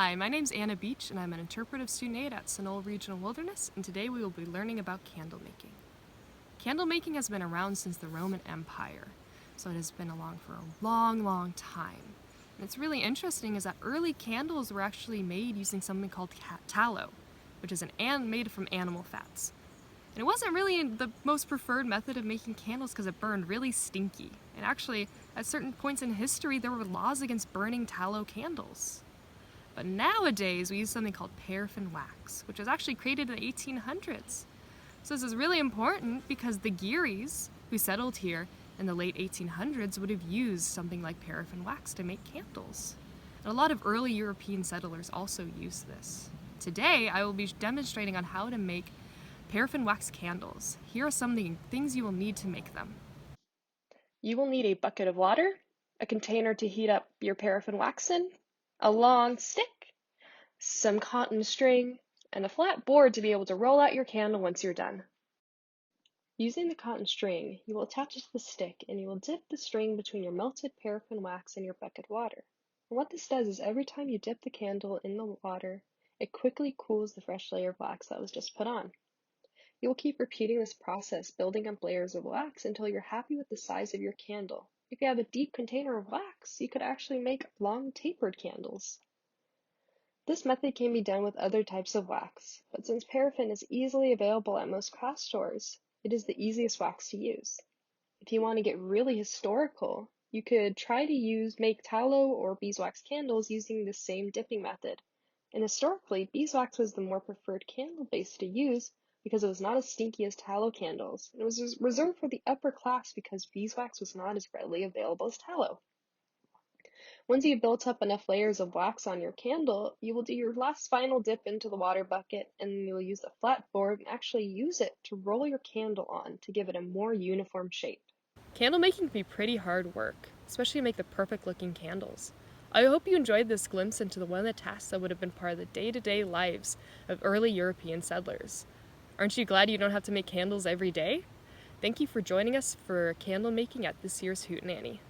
Hi, my name's Anna Beach, and I'm an interpretive student aide at Sunol Regional Wilderness, and today we will be learning about candle making. Candle making has been around since the Roman Empire, so it has been along for a long time. And it's really interesting is that early candles were actually made using something called tallow, which is made from animal fats. And it wasn't really the most preferred method of making candles because it burned really stinky. And actually, at certain points in history, there were laws against burning tallow candles. But nowadays, we use something called paraffin wax, which was actually created in the 1800s. So this is really important because the Gearys, who settled here in the late 1800s, would have used something like paraffin wax to make candles. And a lot of early European settlers also used this. Today, I will be demonstrating on how to make paraffin wax candles. Here are some of the things you will need to make them. You will need a bucket of water, a container to heat up your paraffin wax in, a long stick, some cotton string, and a flat board to be able to roll out your candle once you're done. Using the cotton string, you will attach it to the stick and you will dip the string between your melted paraffin wax and your bucket of water. And what this does is every time you dip the candle in the water, it quickly cools the fresh layer of wax that was just put on. You will keep repeating this process, building up layers of wax until you're happy with the size of your candle. If you have a deep container of wax, you could actually make long tapered candles. This method can be done with other types of wax, but since paraffin is easily available at most craft stores, it is the easiest wax to use. If you want to get really historical, you could try to make tallow or beeswax candles using the same dipping method. And historically, beeswax was the more preferred candle base to use because it was not as stinky as tallow candles. It was reserved for the upper class because beeswax was not as readily available as tallow. Once you've built up enough layers of wax on your candle, you will do your last final dip into the water bucket and you'll use a flat board and actually use it to roll your candle on to give it a more uniform shape. Candle making can be pretty hard work, especially to make the perfect looking candles. I hope you enjoyed this glimpse into one of the tasks that would have been part of the day-to-day lives of early European settlers. Aren't you glad you don't have to make candles every day? Thank you for joining us for candle making at this year's Hootenanny.